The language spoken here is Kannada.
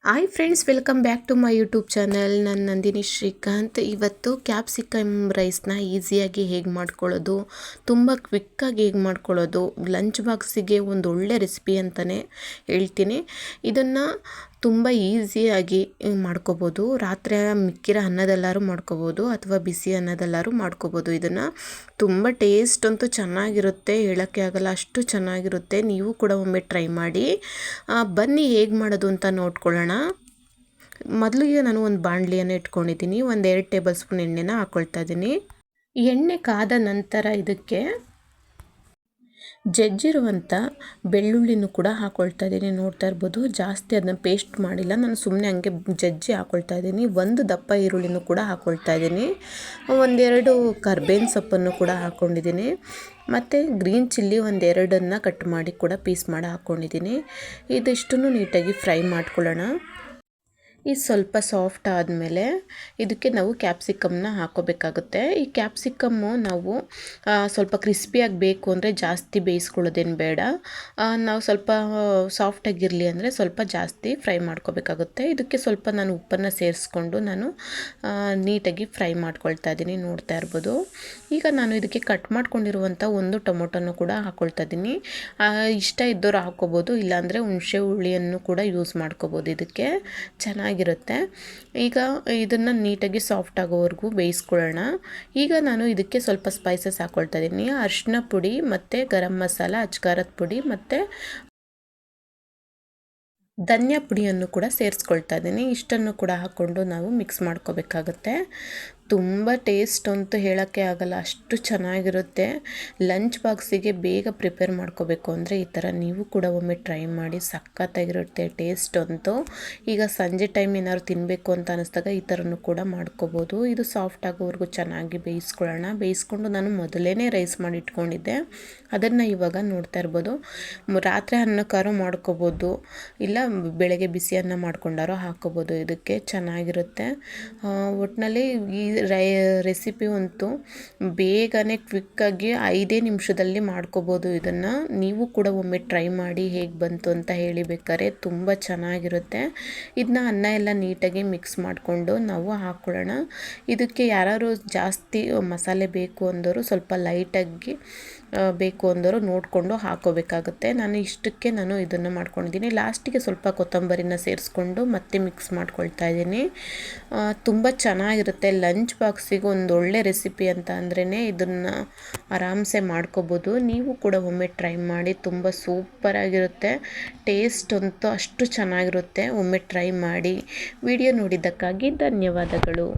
Hi friends, welcome back to my YouTube channel. ನಾನು ನಂದಿನಿ ಶ್ರೀಕಾಂತ್. ಇವತ್ತು ಕ್ಯಾಪ್ಸಿಕಮ್ ರೈಸ್ನ ಈಸಿಯಾಗಿ ಹೇಗೆ ಮಾಡ್ಕೊಳ್ಳೋದು, ತುಂಬ ಕ್ವಿಕ್ಕಾಗಿ ಹೇಗೆ ಮಾಡ್ಕೊಳ್ಳೋದು, ಲಂಚ್ ಬಾಕ್ಸಿಗೆ ಒಂದು ಒಳ್ಳೆ ರೆಸಿಪಿ ಅಂತಲೇ ಹೇಳ್ತೀನಿ. ಇದನ್ನು ತುಂಬ ಈಸಿಯಾಗಿ ಮಾಡ್ಕೋಬೋದು. ರಾತ್ರಿ ಮಿಕ್ಕಿರೋ ಅನ್ನದೆಲ್ಲರೂ ಮಾಡ್ಕೋಬೋದು ಅಥವಾ ಬಿಸಿ ಅನ್ನದೆಲ್ಲರೂ ಮಾಡ್ಕೋಬೋದು. ಇದನ್ನು ತುಂಬ ಟೇಸ್ಟ್ ಅಂತೂ ಚೆನ್ನಾಗಿರುತ್ತೆ, ಹೇಳೋಕ್ಕೆ ಆಗಲ್ಲ, ಅಷ್ಟು ಚೆನ್ನಾಗಿರುತ್ತೆ. ನೀವು ಕೂಡ ಒಮ್ಮೆ ಟ್ರೈ ಮಾಡಿ. ಬನ್ನಿ ಹೇಗೆ ಮಾಡೋದು ಅಂತ ನೋಡ್ಕೊಳ್ಳೋಣ. ಮೊದಲಿಗೆ ನಾನು ಒಂದು ಬಾಣಲಿಯನ್ನು ಇಟ್ಕೊಂಡಿದ್ದೀನಿ. ಒಂದು 2 ಟೇಬಲ್ ಸ್ಪೂನ್ ಎಣ್ಣೆನ ಹಾಕ್ಕೊಳ್ತಾ ಇದ್ದೀನಿ. ಎಣ್ಣೆ ಕಾದ ನಂತರ ಇದಕ್ಕೆ ಜಜ್ಜಿರುವಂಥ ಬೆಳ್ಳುಳ್ಳಿನೂ ಕೂಡ ಹಾಕ್ಕೊಳ್ತಾ ಇದ್ದೀನಿ. ನೋಡ್ತಾ ಇರ್ಬೋದು, ಜಾಸ್ತಿ ಅದನ್ನ ಪೇಸ್ಟ್ ಮಾಡಿಲ್ಲ, ನಾನು ಸುಮ್ಮನೆ ಹಂಗೆ ಜಜ್ಜಿ ಹಾಕ್ಕೊಳ್ತಾ ಇದ್ದೀನಿ. ಒಂದು ದಪ್ಪ ಈರುಳ್ಳಿನೂ ಕೂಡ ಹಾಕ್ಕೊಳ್ತಾ ಇದ್ದೀನಿ. ಒಂದೆರಡು ಕರ್ಬೇವಿನ ಸೊಪ್ಪನ್ನು ಕೂಡ ಹಾಕ್ಕೊಂಡಿದ್ದೀನಿ. ಮತ್ತು ಗ್ರೀನ್ ಚಿಲ್ಲಿ ಒಂದೆರಡನ್ನು ಕಟ್ ಮಾಡಿ ಕೂಡ ಪೀಸ್ ಮಾಡಿ ಹಾಕ್ಕೊಂಡಿದ್ದೀನಿ. ಇದಿಷ್ಟನ್ನು ನೀಟಾಗಿ ಫ್ರೈ ಮಾಡ್ಕೊಳ್ಳೋಣ. ಇದು ಸ್ವಲ್ಪ ಸಾಫ್ಟ್ ಆದಮೇಲೆ ಇದಕ್ಕೆ ನಾವು ಕ್ಯಾಪ್ಸಿಕಮ್ನ ಹಾಕ್ಕೋಬೇಕಾಗುತ್ತೆ. ಈ ಕ್ಯಾಪ್ಸಿಕಮ್ಮು ನಾವು ಸ್ವಲ್ಪ ಕ್ರಿಸ್ಪಿಯಾಗಿ ಬೇಕು ಅಂದರೆ ಜಾಸ್ತಿ ಬೇಯಿಸ್ಕೊಳ್ಳೋದೇನು ಬೇಡ. ನಾವು ಸ್ವಲ್ಪ ಸಾಫ್ಟಾಗಿರಲಿ ಅಂದರೆ ಸ್ವಲ್ಪ ಜಾಸ್ತಿ ಫ್ರೈ ಮಾಡ್ಕೋಬೇಕಾಗುತ್ತೆ. ಇದಕ್ಕೆ ಸ್ವಲ್ಪ ನಾನು ಉಪ್ಪನ್ನು ಸೇರಿಸ್ಕೊಂಡು ನಾನು ನೀಟಾಗಿ ಫ್ರೈ ಮಾಡ್ಕೊಳ್ತಾ ಇದ್ದೀನಿ. ನೋಡ್ತಾ ಇರ್ಬೋದು. ಈಗ ನಾನು ಇದಕ್ಕೆ ಕಟ್ ಮಾಡ್ಕೊಂಡಿರುವಂಥ ಒಂದು ಟೊಮೊಟೊನು ಕೂಡ ಹಾಕ್ಕೊಳ್ತಾ ಇದ್ದೀನಿ. ಇಷ್ಟ ಇದ್ದವರು ಹಾಕ್ಕೋಬೋದು, ಇಲ್ಲಾಂದರೆ ಹುಣಸೆ ಹುಳಿಯನ್ನು ಕೂಡ ಯೂಸ್ ಮಾಡ್ಕೋಬೋದು. ಇದಕ್ಕೆ ಚೆನ್ನಾಗಿರುತ್ತೆ. ಈಗ ಇದನ್ನು ನೀಟಾಗಿ ಸಾಫ್ಟ್ ಆಗೋವರೆಗೂ ಬೇಯಿಸ್ಕೊಳ್ಳೋಣ. ಈಗ ನಾನು ಇದಕ್ಕೆ ಸ್ವಲ್ಪ ಸ್ಪೈಸಸ್ ಹಾಕ್ಕೊಳ್ತಾ ಇದ್ದೀನಿ. ಅರಿಶಿನ ಪುಡಿ ಮತ್ತು ಗರಂ ಮಸಾಲ, ಅಚ್ಕಾರದ ಪುಡಿ ಮತ್ತು ಧನಿಯಾ ಪುಡಿಯನ್ನು ಕೂಡ ಸೇರಿಸ್ಕೊಳ್ತಾ ಇದ್ದೀನಿ. ಇಷ್ಟನ್ನು ಕೂಡ ಹಾಕ್ಕೊಂಡು ನಾವು ಮಿಕ್ಸ್ ಮಾಡ್ಕೋಬೇಕಾಗುತ್ತೆ. ತುಂಬ ಟೇಸ್ಟ್ ಅಂತೂ ಹೇಳೋಕ್ಕೆ ಆಗಲ್ಲ, ಅಷ್ಟು ಚೆನ್ನಾಗಿರುತ್ತೆ. ಲಂಚ್ ಬಾಕ್ಸಿಗೆ ಬೇಗ ಪ್ರಿಪೇರ್ ಮಾಡ್ಕೋಬೇಕು ಅಂದರೆ ಈ ಥರ ನೀವು ಕೂಡ ಒಮ್ಮೆ ಟ್ರೈ ಮಾಡಿ, ಸಖತ್ತಾಗಿರುತ್ತೆ ಟೇಸ್ಟ್ ಅಂತೂ. ಈಗ ಸಂಜೆ ಟೈಮ್ ಏನಾದ್ರು ತಿನ್ನಬೇಕು ಅಂತ ಅನ್ನಿಸ್ದಾಗ ಈ ಥರನೂ ಕೂಡ ಮಾಡ್ಕೋಬೋದು. ಇದು ಸಾಫ್ಟ್ ಆಗೋವರೆಗೂ ಚೆನ್ನಾಗಿ ಬೇಯಿಸ್ಕೊಳ್ಳೋಣ. ಬೇಯಿಸ್ಕೊಂಡು ನಾನು ಮೊದಲೇ ರೈಸ್ ಮಾಡಿ ಇಟ್ಕೊಂಡಿದ್ದೆ, ಅದನ್ನು ಇವಾಗ ನೋಡ್ತಾ ಇರ್ಬೋದು. ರಾತ್ರಿ ಅನ್ನಕ್ಕಾರು ಮಾಡ್ಕೋಬೋದು, ಇಲ್ಲ ಬೆಳಗ್ಗೆ ಬಿಸಿ ಅನ್ನ ಮಾಡ್ಕೊಂಡಾರೋ ಹಾಕ್ಕೋಬೋದು. ಇದಕ್ಕೆ ಚೆನ್ನಾಗಿರುತ್ತೆ. ಒಟ್ಟಿನಲ್ಲಿ ಈ ರೆಸಿಪಿ ಅಂತೂ ಬೇಗನೆ ಕ್ವಿಕ್ಕಾಗಿ 5 ನಿಮಿಷದಲ್ಲಿ ಮಾಡ್ಕೋಬೋದು. ಇದನ್ನು ನೀವು ಕೂಡ ಒಮ್ಮೆ ಟ್ರೈ ಮಾಡಿ, ಹೇಗೆ ಬಂತು ಅಂತ ಹೇಳಿ ಬೇಕಾದ್ರೆ. ತುಂಬ ಚೆನ್ನಾಗಿರುತ್ತೆ. ಇದನ್ನ ಅನ್ನ ಎಲ್ಲ ನೀಟಾಗಿ ಮಿಕ್ಸ್ ಮಾಡಿಕೊಂಡು ನಾವು ಹಾಕ್ಕೊಳ್ಳೋಣ. ಇದಕ್ಕೆ ಯಾರು ಜಾಸ್ತಿ ಮಸಾಲೆ ಬೇಕು ಅಂದವರು ಸ್ವಲ್ಪ ಲೈಟಾಗಿ ಬೇಕು ಅಂದವರು ನೋಡಿಕೊಂಡು ಹಾಕೋಬೇಕಾಗುತ್ತೆ. ಇಷ್ಟಕ್ಕೆ ನಾನು ಇದನ್ನು ಮಾಡ್ಕೊಂಡಿದ್ದೀನಿ. ಲಾಸ್ಟಿಗೆ ಸ್ವಲ್ಪ ಕೊತ್ತಂಬರಿನ ಸೇರಿಸ್ಕೊಂಡು ಮತ್ತೆ ಮಿಕ್ಸ್ ಮಾಡ್ಕೊಳ್ತಾ ಇದ್ದೀನಿ. ತುಂಬ ಚೆನ್ನಾಗಿರುತ್ತೆ. ಲಂಚ್ ಬಾಕ್ಸಿಗೆ ಒಂದು ಒಳ್ಳೆ ರೆಸಿಪಿ ಅಂತ ಅಂದ್ರೇ ಇದನ್ನು ಆರಾಮ್ಸೆ ಮಾಡ್ಕೋಬೋದು. ನೀವು ಕೂಡ ಒಮ್ಮೆ ಟ್ರೈ ಮಾಡಿ, ತುಂಬ ಸೂಪರಾಗಿರುತ್ತೆ. ಟೇಸ್ಟ್ ಅಂತೂ ಅಷ್ಟು ಚೆನ್ನಾಗಿರುತ್ತೆ. ಒಮ್ಮೆ ಟ್ರೈ ಮಾಡಿ. ವಿಡಿಯೋ ನೋಡಿದ್ದಕ್ಕಾಗಿ ಧನ್ಯವಾದಗಳು.